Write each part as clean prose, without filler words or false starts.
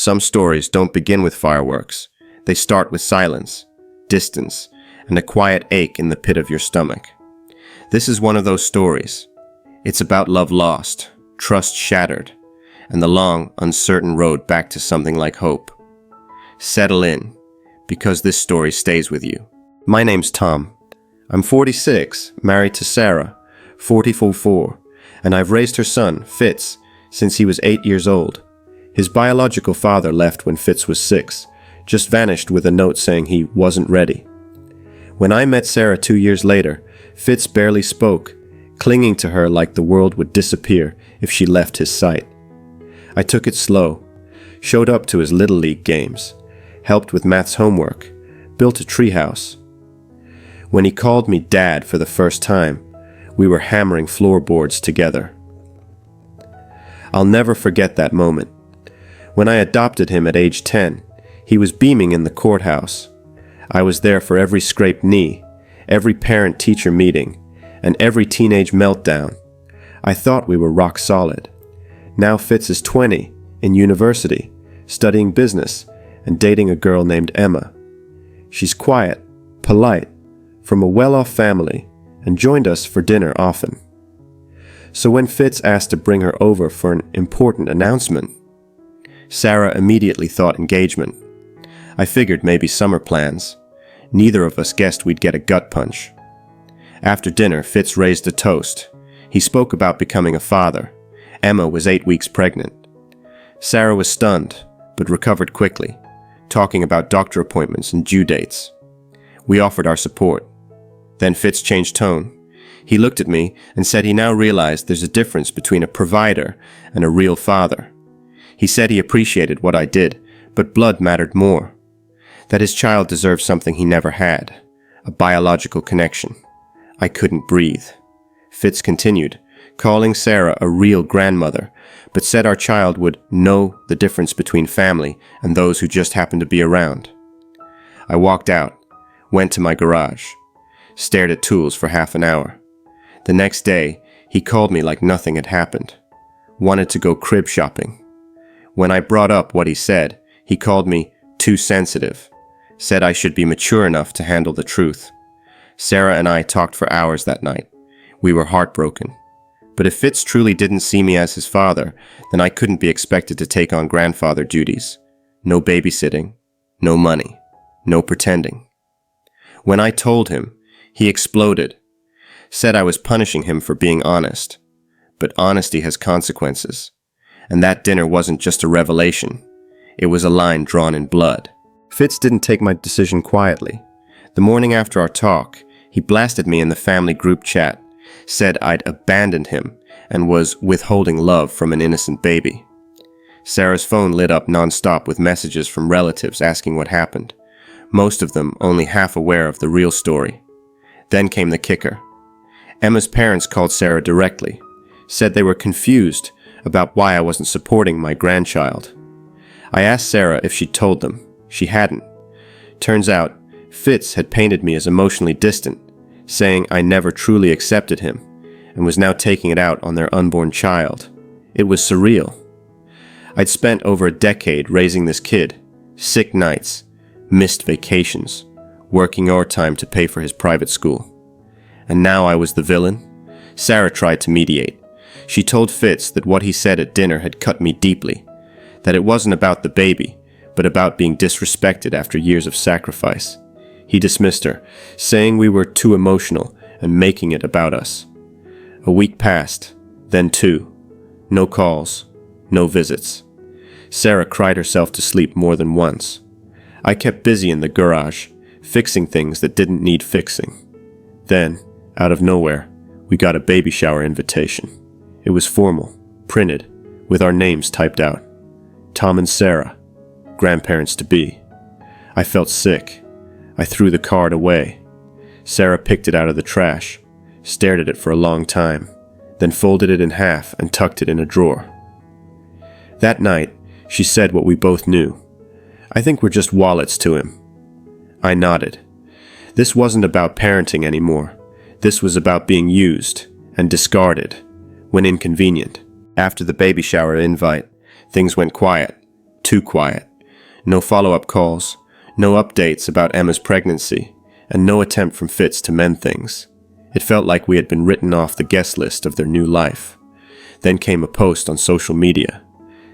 Some stories don't begin with fireworks. They start with silence, distance, and a quiet ache in the pit of your stomach. This is one of those stories. It's about love lost, trust shattered, and the long, uncertain road back to something like hope. Settle in, because this story stays with you. My name's Tom. I'm 46, married to Sarah, 44, and I've raised her son, Fitz, since he was 8 years old. His biological father left when Fitz was 6, just vanished with a note saying he wasn't ready. When I met Sarah 2 years later, Fitz barely spoke, clinging to her like the world would disappear if she left his sight. I took it slow, showed up to his Little League games, helped with maths homework, built a treehouse. When he called me Dad for the first time, we were hammering floorboards together. I'll never forget that moment. When I adopted him at age 10, he was beaming in the courthouse. I was there for every scraped knee, every parent-teacher meeting, and every teenage meltdown. I thought we were rock solid. Now Fitz is 20, in university, studying business, and dating a girl named Emma. She's quiet, polite, from a well-off family, and joined us for dinner often. So when Fitz asked to bring her over for an important announcement, Sarah immediately thought engagement. I figured maybe summer plans. Neither of us guessed we'd get a gut punch. After dinner, Fitz raised a toast. He spoke about becoming a father. Emma was 8 weeks pregnant. Sarah was stunned, but recovered quickly, talking about doctor appointments and due dates. We offered our support. Then Fitz changed tone. He looked at me and said he now realized there's a difference between a provider and a real father. He said he appreciated what I did, but blood mattered more. That his child deserved something he never had, a biological connection. I couldn't breathe. Fitz continued, calling Sarah a real grandmother, but said our child would know the difference between family and those who just happened to be around. I walked out, went to my garage, stared at tools for half an hour. The next day, he called me like nothing had happened. Wanted to go crib shopping. When I brought up what he said, he called me too sensitive. Said I should be mature enough to handle the truth. Sarah and I talked for hours that night. We were heartbroken. But if Fitz truly didn't see me as his father, then I couldn't be expected to take on grandfather duties. No babysitting, no money, no pretending. When I told him, he exploded. Said I was punishing him for being honest. But honesty has consequences. And that dinner wasn't just a revelation. It was a line drawn in blood. Fitz didn't take my decision quietly. The morning after our talk, he blasted me in the family group chat, said I'd abandoned him and was withholding love from an innocent baby. Sarah's phone lit up nonstop with messages from relatives asking what happened, most of them only half aware of the real story. Then came the kicker. Emma's parents called Sarah directly, said they were confused about why I wasn't supporting my grandchild. I asked Sarah if she'd told them. She hadn't. Turns out, Fitz had painted me as emotionally distant, saying I never truly accepted him, and was now taking it out on their unborn child. It was surreal. I'd spent over a decade raising this kid, sick nights, missed vacations, working overtime to pay for his private school. And now I was the villain? Sarah tried to mediate. She told Fitz that what he said at dinner had cut me deeply, that it wasn't about the baby, but about being disrespected after years of sacrifice. He dismissed her, saying we were too emotional and making it about us. A week passed, then 2. No calls, no visits. Sarah cried herself to sleep more than once. I kept busy in the garage, fixing things that didn't need fixing. Then, out of nowhere, we got a baby shower invitation. It was formal, printed, with our names typed out. Tom and Sarah, grandparents-to-be. I felt sick. I threw the card away. Sarah picked it out of the trash, stared at it for a long time, then folded it in half and tucked it in a drawer. That night, she said what we both knew. I think we're just wallets to him. I nodded. This wasn't about parenting anymore. This was about being used and discarded when inconvenient. After the baby shower invite, things went quiet. too quiet. No follow-up calls, no updates about Emma's pregnancy, and no attempt from Fitz to mend things. It felt like we had been written off the guest list of their new life. Then came a post on social media.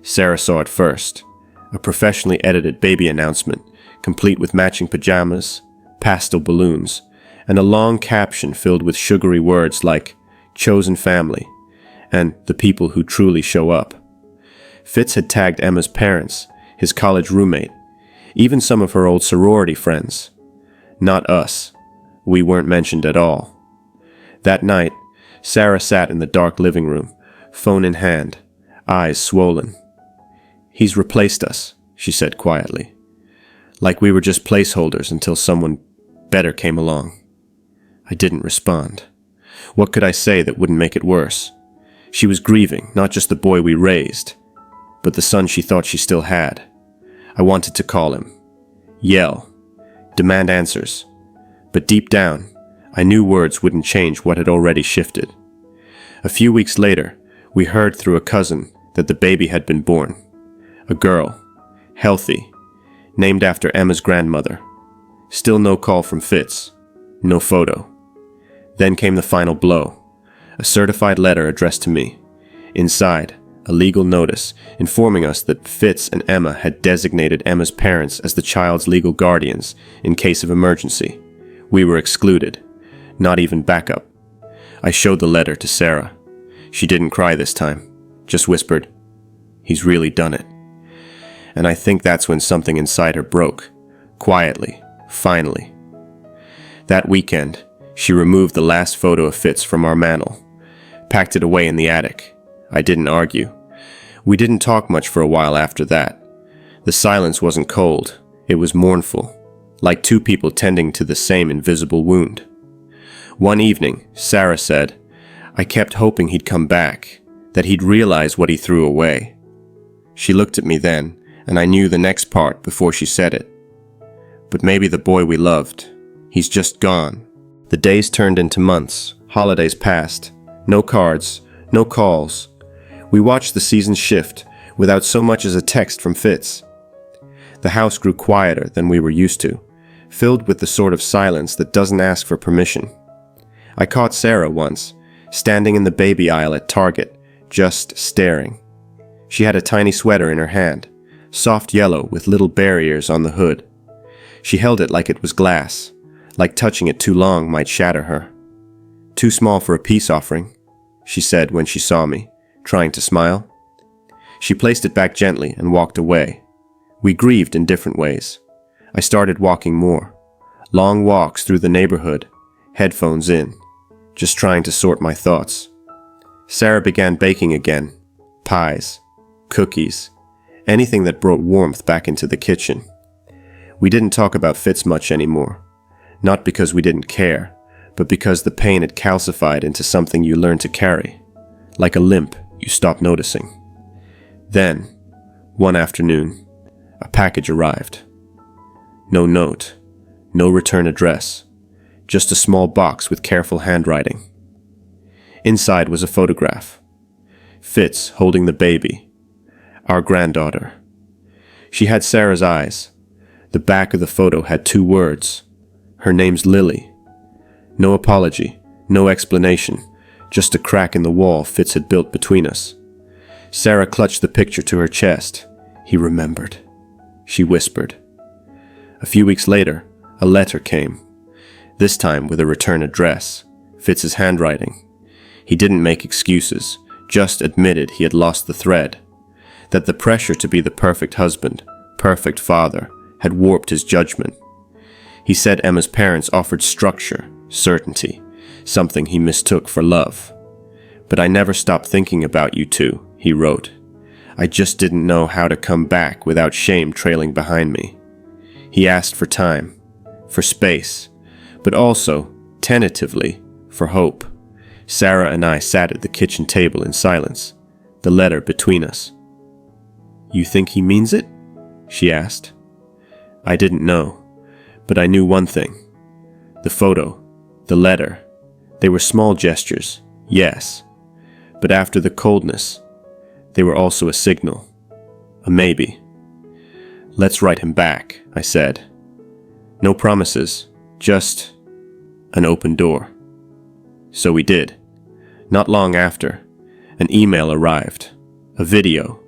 Sarah saw it first. A professionally edited baby announcement, complete with matching pajamas, pastel balloons, and a long caption filled with sugary words like chosen family and the people who truly show up. Fitz had tagged Emma's parents, his college roommate, even some of her old sorority friends. Not us. We weren't mentioned at all. That night, Sarah sat in the dark living room, phone in hand, eyes swollen. "He's replaced us," she said quietly. Like we were just placeholders until someone better came along. I didn't respond. What could I say that wouldn't make it worse? She was grieving, not just the boy we raised, but the son she thought she still had. I wanted to call him, yell, demand answers. But deep down, I knew words wouldn't change what had already shifted. A few weeks later, we heard through a cousin that the baby had been born. A girl, healthy, named after Emma's grandmother. Still no call from Fitz, no photo. Then came the final blow, a certified letter addressed to me. Inside, a legal notice informing us that Fitz and Emma had designated Emma's parents as the child's legal guardians in case of emergency. We were excluded, not even backup. I showed the letter to Sarah. She didn't cry this time, just whispered, "He's really done it." And I think that's when something inside her broke, quietly, finally. That weekend, she removed the last photo of Fitz from our mantel, packed it away in the attic. I didn't argue. We didn't talk much for a while after that. The silence wasn't cold, it was mournful, like two people tending to the same invisible wound. One evening, Sarah said, "I kept hoping he'd come back, that he'd realize what he threw away." She looked at me then, and I knew the next part before she said it. But maybe the boy we loved, he's just gone. The days turned into months, holidays passed, no cards, no calls. We watched the seasons shift without so much as a text from Fitz. The house grew quieter than we were used to, filled with the sort of silence that doesn't ask for permission. I caught Sarah once, standing in the baby aisle at Target, just staring. She had a tiny sweater in her hand, soft yellow with little barriers on the hood. She held it like it was glass, like touching it too long might shatter her. "Too small for a peace offering," she said when she saw me, trying to smile. She placed it back gently and walked away. We grieved in different ways. I started walking more. Long walks through the neighborhood, headphones in, just trying to sort my thoughts. Sarah began baking again. Pies, cookies, anything that brought warmth back into the kitchen. We didn't talk about Fitz much anymore. Not because we didn't care, but because the pain had calcified into something you learn to carry. Like a limp you stop noticing. Then, one afternoon, a package arrived. No note, no return address, just a small box with careful handwriting. Inside was a photograph. Fitz holding the baby, our granddaughter. She had Sarah's eyes. The back of the photo had 2 words. Her name's Lily. No apology, no explanation, just a crack in the wall Fitz had built between us. Sarah clutched the picture to her chest. "He remembered," she whispered. A few weeks later, a letter came. This time with a return address, Fitz's handwriting. He didn't make excuses, just admitted he had lost the thread. That the pressure to be the perfect husband, perfect father, had warped his judgment. He said Emma's parents offered structure, certainty, something he mistook for love. "But I never stopped thinking about you two," he wrote. "I just didn't know how to come back without shame trailing behind me." He asked for time, for space, but also, tentatively, for hope. Sarah and I sat at the kitchen table in silence, the letter between us. "You think he means it?" she asked. I didn't know, but I knew one thing. The photo, the letter, they were small gestures, yes, but after the coldness, they were also a signal, a maybe. "Let's write him back," I said. "No promises, just an open door." So we did. Not long after, an email arrived. A video.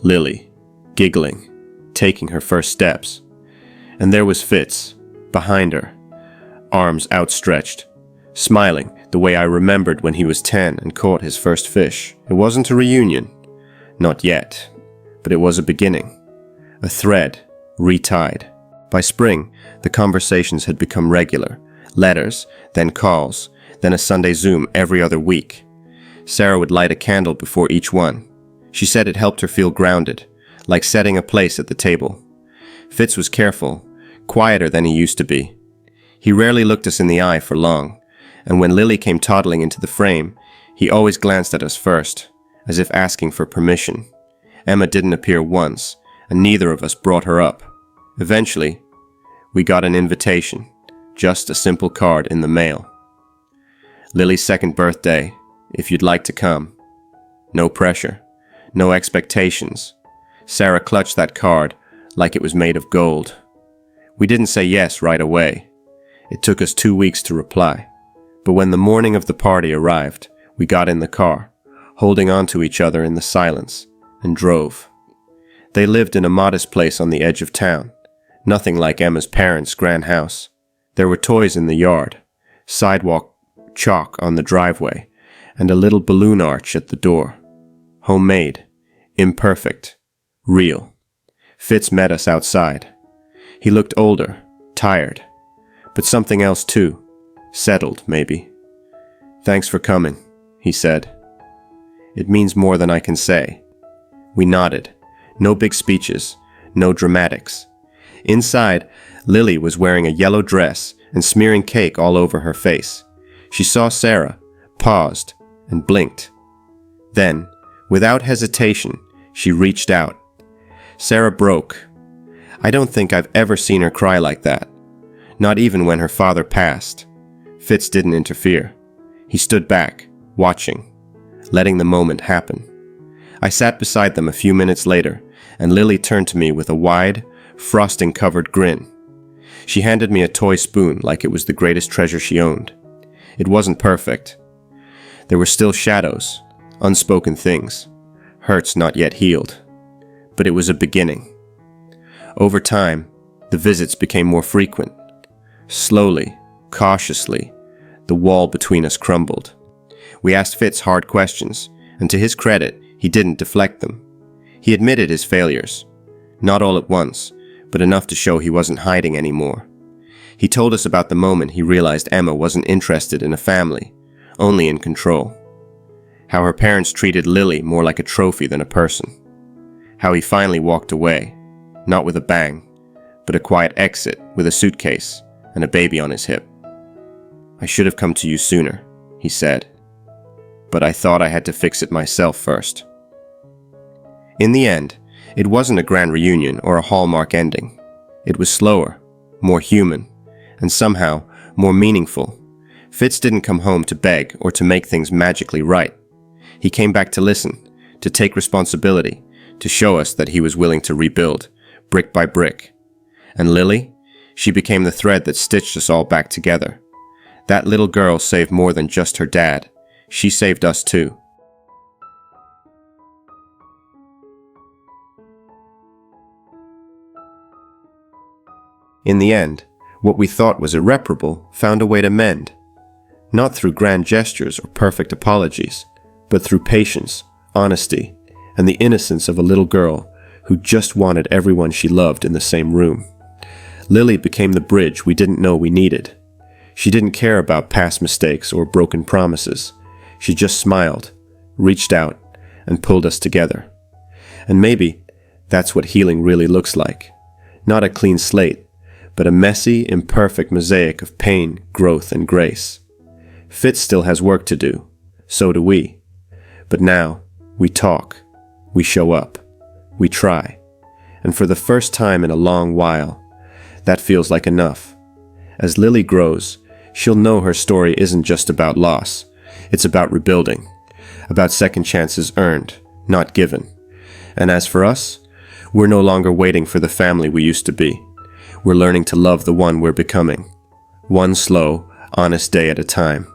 Lily, giggling, taking her first steps. And there was Fitz, behind her, arms outstretched, smiling the way I remembered when he was 10 and caught his first fish. It wasn't a reunion. Not yet. But it was a beginning. A thread, retied. By spring, the conversations had become regular. Letters, then calls, then a Sunday Zoom every other week. Sarah would light a candle before each one. She said it helped her feel grounded, like setting a place at the table. Fitz was careful, quieter than he used to be. He rarely looked us in the eye for long, and when Lily came toddling into the frame, he always glanced at us first, as if asking for permission. Emma didn't appear once, and neither of us brought her up. Eventually, we got an invitation, just a simple card in the mail. "Lily's second birthday, if you'd like to come." No pressure, no expectations. Sarah clutched that card like it was made of gold. We didn't say yes right away. It took us 2 weeks to reply. But when the morning of the party arrived, we got in the car, holding on to each other in the silence, and drove. They lived in a modest place on the edge of town, nothing like Emma's parents' grand house. There were toys in the yard, sidewalk chalk on the driveway, and a little balloon arch at the door. Homemade, imperfect, real. Fitz met us outside. He looked older, tired, but something else too. Settled, maybe. "Thanks for coming," he said. "It means more than I can say." We nodded. No big speeches, no dramatics. Inside, Lily was wearing a yellow dress and smearing cake all over her face. She saw Sarah, paused, and blinked. Then, without hesitation, she reached out. Sarah broke. I don't think I've ever seen her cry like that. Not even when her father passed. Fitz didn't interfere. He stood back, watching, letting the moment happen. I sat beside them a few minutes later, and Lily turned to me with a wide, frosting-covered grin. She handed me a toy spoon like it was the greatest treasure she owned. It wasn't perfect. There were still shadows, unspoken things, hurts not yet healed. But it was a beginning. Over time, the visits became more frequent. Slowly, cautiously, the wall between us crumbled. We asked Fitz hard questions, and to his credit, he didn't deflect them. He admitted his failures. Not all at once, but enough to show he wasn't hiding anymore. He told us about the moment he realized Emma wasn't interested in a family, only in control. How her parents treated Lily more like a trophy than a person. How he finally walked away, not with a bang, but a quiet exit with a suitcase and a baby on his hip. "I should have come to you sooner," he said. "But I thought I had to fix it myself first." In the end, it wasn't a grand reunion or a hallmark ending. It was slower, more human, and somehow more meaningful. Fitz didn't come home to beg or to make things magically right. He came back to listen, to take responsibility, to show us that he was willing to rebuild, brick by brick. And Lily? She became the thread that stitched us all back together. That little girl saved more than just her dad. She saved us too. In the end, what we thought was irreparable found a way to mend. Not through grand gestures or perfect apologies, but through patience, honesty, and the innocence of a little girl who just wanted everyone she loved in the same room. Lily became the bridge we didn't know we needed. She didn't care about past mistakes or broken promises. She just smiled, reached out, and pulled us together. And maybe that's what healing really looks like. Not a clean slate, but a messy, imperfect mosaic of pain, growth, and grace. Fitz still has work to do. So do we. But now, we talk. We show up. We try. And for the first time in a long while, that feels like enough. As Lily grows, she'll know her story isn't just about loss. It's about rebuilding. About second chances earned, not given. And as for us, We're no longer waiting for the family we used to be. We're learning to love the one we're becoming. One slow, honest day at a time.